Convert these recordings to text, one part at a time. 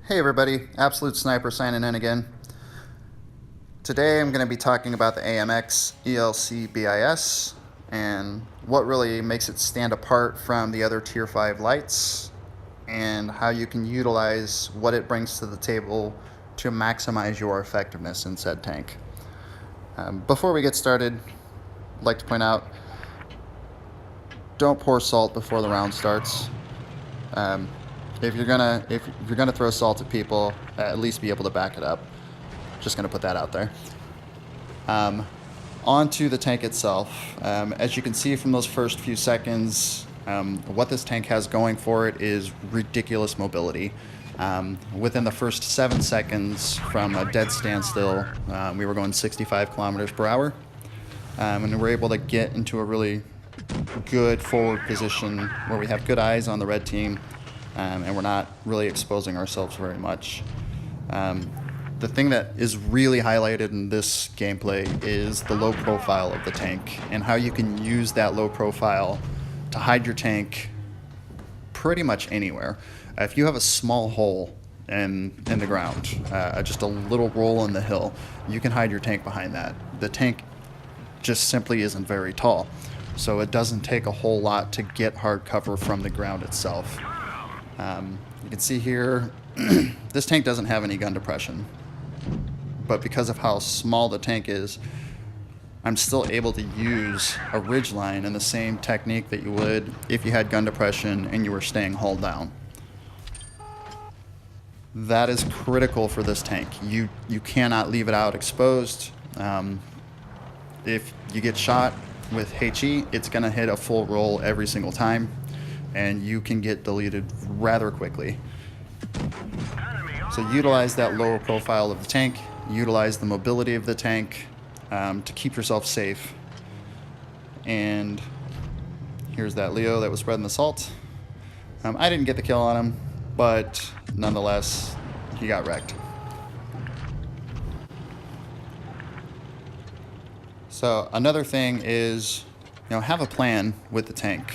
Hey everybody, Absolute Sniper signing in again. Today I'm going to be talking about the AMX ELC BIS and what really makes it stand apart from the other Tier 5 lights and how you can utilize what it brings to the table to maximize your effectiveness in said tank. Before we get started, I'd like to point out, don't pour salt before the round starts. If you're gonna throw salt at people, at least be able to back it up. Just gonna put that out there. Onto the tank itself. As you can see from those first few seconds, what this tank has going for it is ridiculous mobility. Within the first 7 seconds from a dead standstill, we were going 65 kilometers per hour, and we were able to get into a really good forward position where we have good eyes on the red team. And we're not really exposing ourselves very much. The thing that is really highlighted in this gameplay is the low profile of the tank and how you can use that low profile to hide your tank pretty much anywhere. If you have a small hole in the ground, just a little roll in the hill, you can hide your tank behind that. The tank just simply isn't very tall, so it doesn't take a whole lot to get hard cover from the ground itself. You can see here, this tank doesn't have any gun depression, but because of how small the tank is, I'm still able to use a ridgeline in the same technique that you would if you had gun depression and you were staying hull down. That is critical for this tank. You cannot leave it out exposed. If you get shot with HE, it's going to hit a full roll every single time, and you can get deleted rather quickly. So utilize that lower profile of the tank, utilize the mobility of the tank to keep yourself safe. And here's that Leo that was spreading the salt. I didn't get the kill on him, but nonetheless, he got wrecked. So another thing is, have a plan with the tank.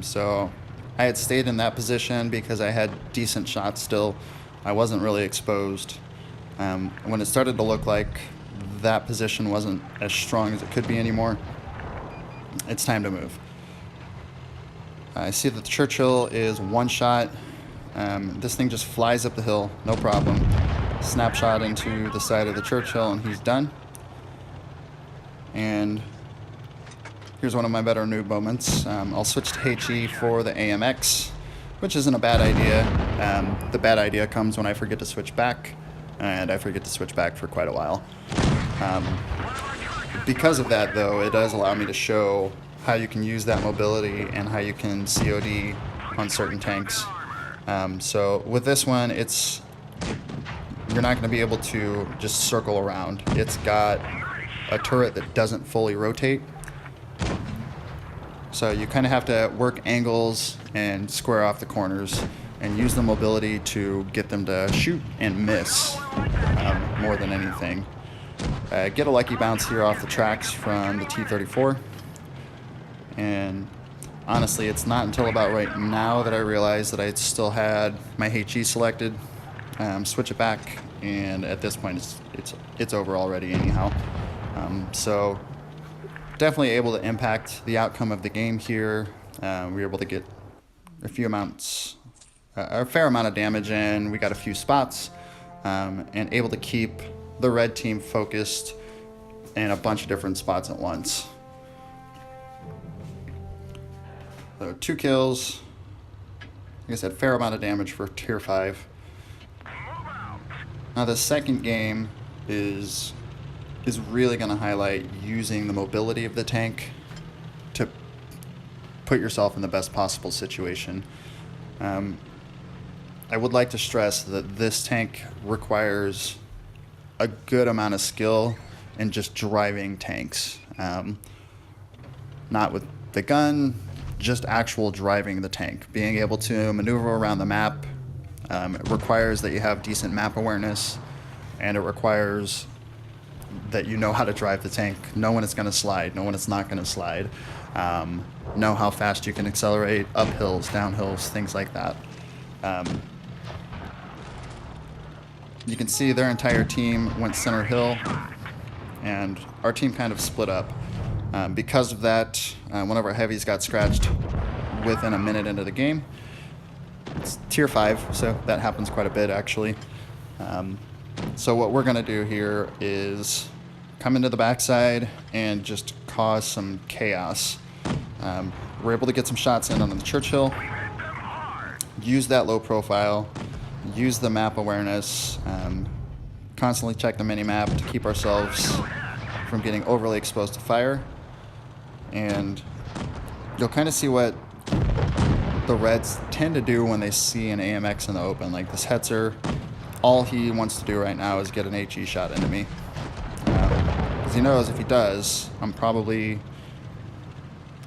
So I had stayed in that position because I had decent shots still. I wasn't really exposed. When it started to look like that position wasn't as strong as it could be anymore, it's time to move. I see that the Churchill is one shot. This thing just flies up the hill, no problem. Snapshot into the side of the Churchill and he's done. And here's one of my better noob moments. I'll switch to HE for the AMX, which isn't a bad idea. The bad idea comes when I forget to switch back, and I forget to switch back for quite a while. Because of that, though, it does allow me to show how you can use that mobility and how you can COD on certain tanks. So with this one, you're not going to be able to just circle around. It's got a turret that doesn't fully rotate. So you kind of have to work angles and square off the corners and use the mobility to get them to shoot and miss more than anything. Get a lucky bounce here off the tracks from the T-34. And honestly, it's not until about right now that I realized that I still had my HE selected. Switch it back, and at this point it's over already anyhow. So definitely able to impact the outcome of the game here. We were able to get a fair amount of damage in. We got a few spots, and able to keep the red team focused in a bunch of different spots at once. So 2 kills. Like I said, fair amount of damage for Tier 5. Now the second game is really going to highlight using the mobility of the tank to put yourself in the best possible situation. I would like to stress that this tank requires a good amount of skill in just driving tanks. Not with the gun, just actual driving the tank. Being able to maneuver around the map. It requires that you have decent map awareness, and it requires that you know how to drive the tank, know when it's going to slide, know when it's not going to slide, know how fast you can accelerate up hills, down hills, things like that. You can see their entire team went center hill, and our team kind of split up. Because of that, one of our heavies got scratched within a minute into the game. It's tier 5, so that happens quite a bit actually. So what we're going to do here is come into the backside and just cause some chaos. We're able to get some shots in on the Churchill, use that low profile, use the map awareness, constantly check the mini-map to keep ourselves from getting overly exposed to fire. And you'll kind of see what the Reds tend to do when they see an AMX in the open. Like this Hetzer, all he wants to do right now is get an HE shot into me. Because he knows if he does, I'm probably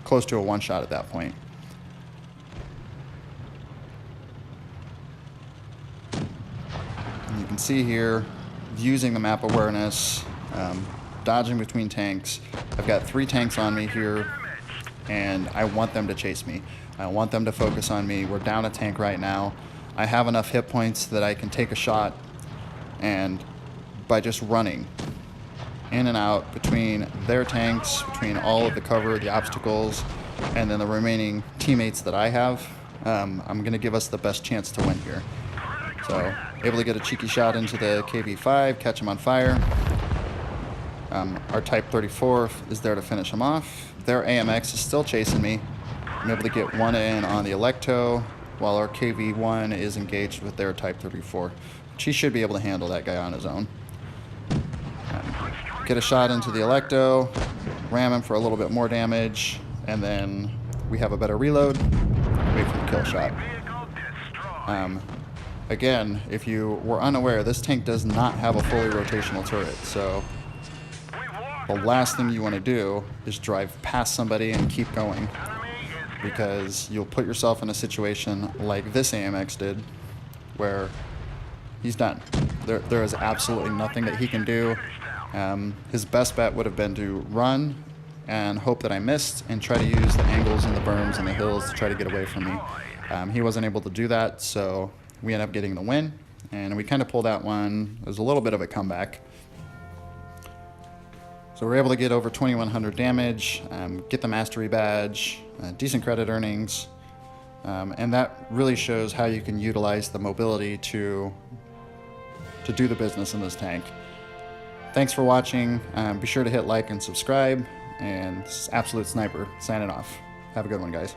close to a one-shot at that point. And you can see here, using the map awareness, dodging between tanks. I've got 3 tanks on me here, and I want them to chase me. I want them to focus on me. We're down a tank right now. I have enough hit points that I can take a shot, and by just running in and out between their tanks, between all of the cover, the obstacles, and then the remaining teammates that I have, I'm going to give us the best chance to win here. So, able to get a cheeky shot into the KV-5, catch him on fire. Our Type 34 is there to finish him off. Their AMX is still chasing me. I'm able to get one in on the Electo, while our KV-1 is engaged with their Type 34. She should be able to handle that guy on his own. Get a shot into the Electo, ram him for a little bit more damage, and then we have a better reload, wait for the kill shot. Again, if you were unaware, this tank does not have a fully rotational turret, so the last thing you want to do is drive past somebody and keep going, because you'll put yourself in a situation like this AMX did, where he's done. There is absolutely nothing that he can do. His best bet would have been to run and hope that I missed and try to use the angles and the berms and the hills to try to get away from me. He wasn't able to do that, so we ended up getting the win, and we kind of pulled out one. It was a little bit of a comeback. So we're able to get over 2,100 damage, get the mastery badge, decent credit earnings, and that really shows how you can utilize the mobility to do the business in this tank. Thanks for watching. Be sure to hit like and subscribe, and this is Absolute Sniper signing off. Have a good one, guys.